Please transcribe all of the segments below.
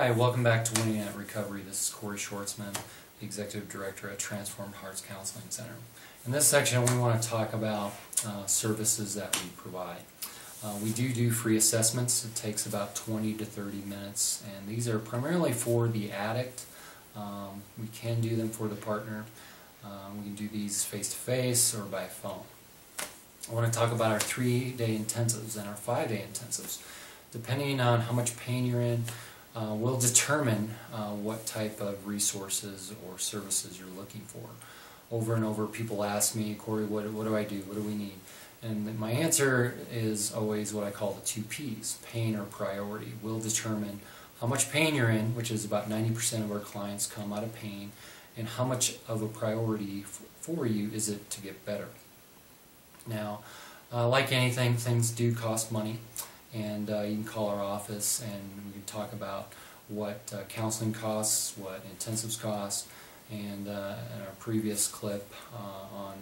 Hi, welcome back to Winning at Recovery. This is Corey Schwartzman, the Executive Director at Transformed Hearts Counseling Center. In this section, we want to talk about services that we provide. We do free assessments. It takes about 20 to 30 minutes, and these are primarily for the addict. We can do them for the partner. We can do these face-to-face or by phone. I want to talk about our 3-day intensives and our 5-day intensives. Depending on how much pain you're in, will determine what type of resources or services you're looking for. Over and over, people ask me, Corey, what do I do? What do we need? And my answer is always what I call the 2 Ps, pain or priority. Will determine how much pain you're in, which is about 90% of our clients come out of pain, and how much of a priority for you is it to get better. Now, like anything, things do cost money. And you can call our office and we can talk about what counseling costs, what intensives cost, and in our previous clip on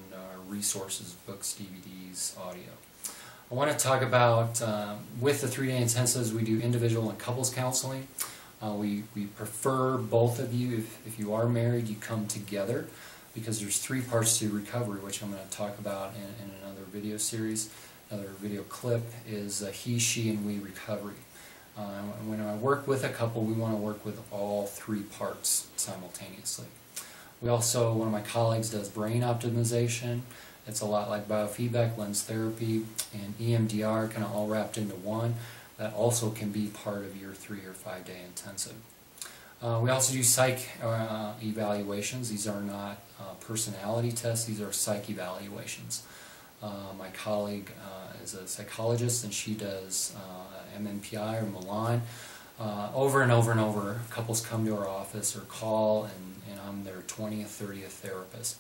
resources, books, DVDs, audio. I want to talk about, with the 3-day intensives, we do individual and couples counseling. We prefer both of you, if you are married, you come together, because there's 3 parts to recovery, which I'm going to talk about in another video series. Another video clip is he, she, and we recovery. When I work with a couple, we want to work with all 3 parts simultaneously. We also, one of my colleagues does brain optimization. It's a lot like biofeedback, lens therapy, and EMDR, kind of all wrapped into one. That also can be part of your 3 or 5-day intensive. We also do psych evaluations. These are not personality tests, these are psych evaluations. My colleague is a psychologist, and she does MMPI or Milan. Over and over and over, couples come to our office or call, and I'm their 20th, 30th therapist.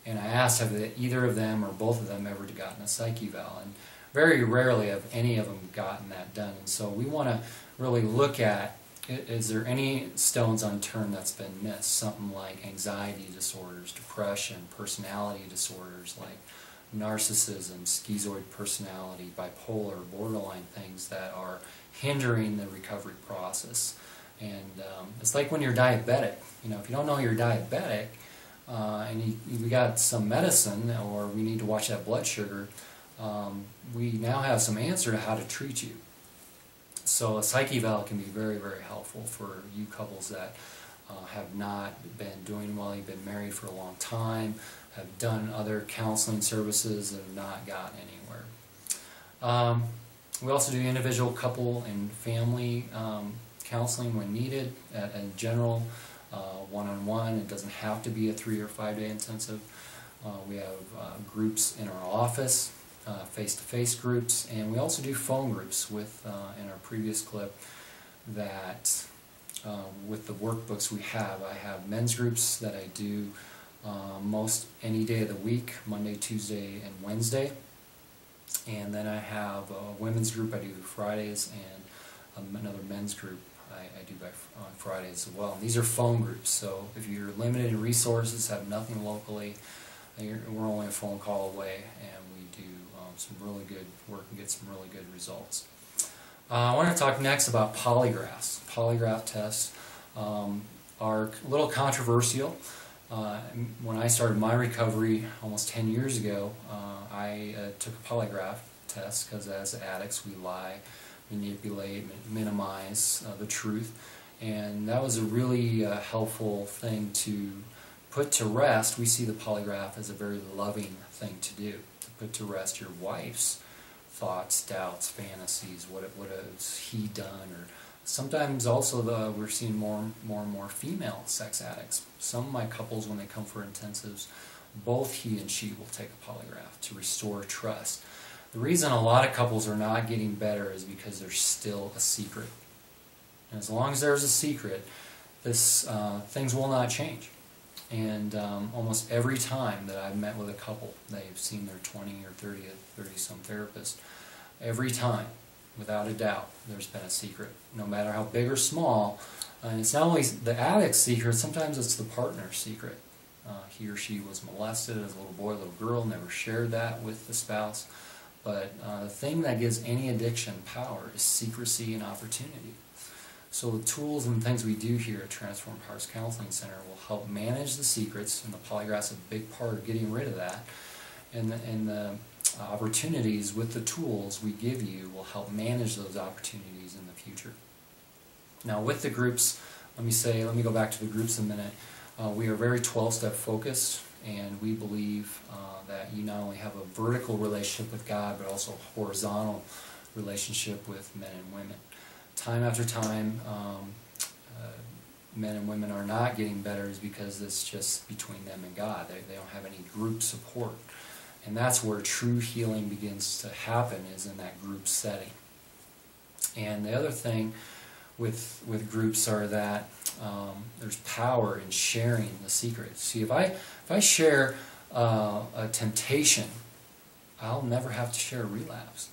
And I asked, have either of them or both of them ever gotten a psych eval? And very rarely have any of them gotten that done. And so we want to really look at, is there any stones unturned that's been missed? Something like anxiety disorders, depression, personality disorders like narcissism, schizoid personality, bipolar, borderline, things that are hindering the recovery process. And it's like when you're diabetic. You know, if you don't know you're diabetic and we got some medicine or we need to watch that blood sugar, we now have some answer to how to treat you. So a psych eval can be very, very helpful for you couples that have not been doing well, you've been married for a long time, have done other counseling services and have not gotten anywhere. We also do individual, couple, and family counseling when needed, and general one-on-one. It doesn't have to be a 3 or 5-day intensive. We have groups in our office, face-to-face groups, and we also do phone groups with, in our previous clip, that with the workbooks we have. I have men's groups that I do most any day of the week, Monday, Tuesday, and Wednesday. And then I have a women's group I do Fridays, and another men's group I do on Fridays as well. And these are phone groups, so if you're limited in resources, have nothing locally, we're only a phone call away, and we do some really good work and get some really good results. I want to talk next about polygraphs. Polygraph tests are a little controversial. When I started my recovery almost 10 years ago, I took a polygraph test because as addicts we lie, manipulate, minimize the truth, and that was a really helpful thing to put to rest. We see the polygraph as a very loving thing to do, to put to rest your wife's thoughts, doubts, fantasies, what has he done, or sometimes also we're seeing more and more female sex addicts. Some of my couples, when they come for intensives, both he and she will take a polygraph to restore trust. The reason a lot of couples are not getting better is because there's still a secret. And as long as there's a secret, things will not change. And almost every time that I've met with a couple, they've seen their 20 or 30-some therapist, every time, without a doubt, there's been a secret, no matter how big or small. And it's not only the addict's secret, sometimes it's the partner's secret. He or she was molested as a little boy, little girl, never shared that with the spouse. But the thing that gives any addiction power is secrecy and opportunity. So the tools and things we do here at Transformed Hearts Counseling Center will help manage the secrets, and the polygraph's a big part of getting rid of that. And the opportunities with the tools we give you will help manage those opportunities in the future. Now with the groups, let me go back to the groups a minute. We are very 12-step focused, and we believe that you not only have a vertical relationship with God, but also a horizontal relationship with men and women. Time after time, men and women are not getting better is because it's just between them and God. They don't have any group support. And that's where true healing begins to happen, is in that group setting. And the other thing with groups are that there's power in sharing the secrets. See, if I share a temptation, I'll never have to share a relapse.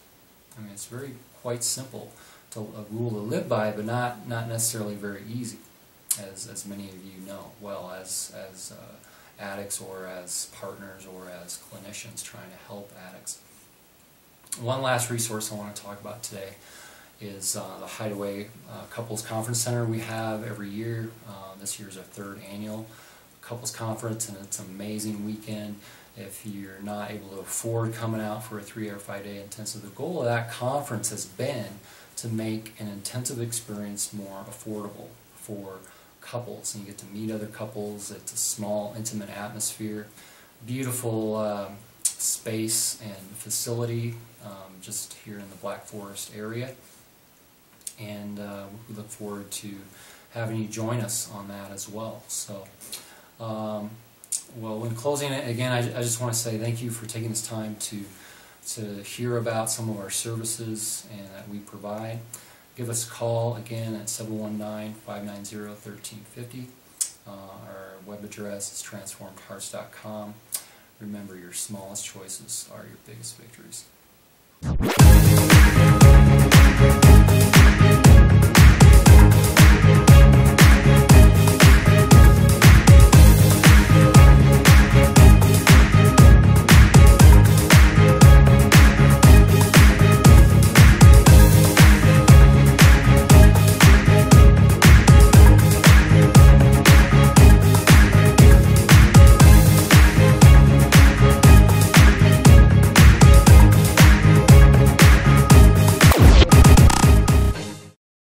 I mean, it's quite simple, a rule to live by, but not necessarily very easy, as many of you know, well, as addicts or as partners or as clinicians trying to help addicts. One last resource I want to talk about today is the Hideaway Couples Conference Center we have every year. This year's our 3rd annual couples conference, and it's an amazing weekend. If you're not able to afford coming out for a 3 or 5 day intensive, the goal of that conference has been to make an intensive experience more affordable for couples. And you get to meet other couples. It's a small, intimate atmosphere, beautiful space and facility just here in the Black Forest area. And we look forward to having you join us on that as well. So, well, in closing, again, I just want to say thank you for taking this time to hear about some of our services and that we provide. Give us a call again at 719-590-1350. Our web address is transformedhearts.com. Remember, your smallest choices are your biggest victories.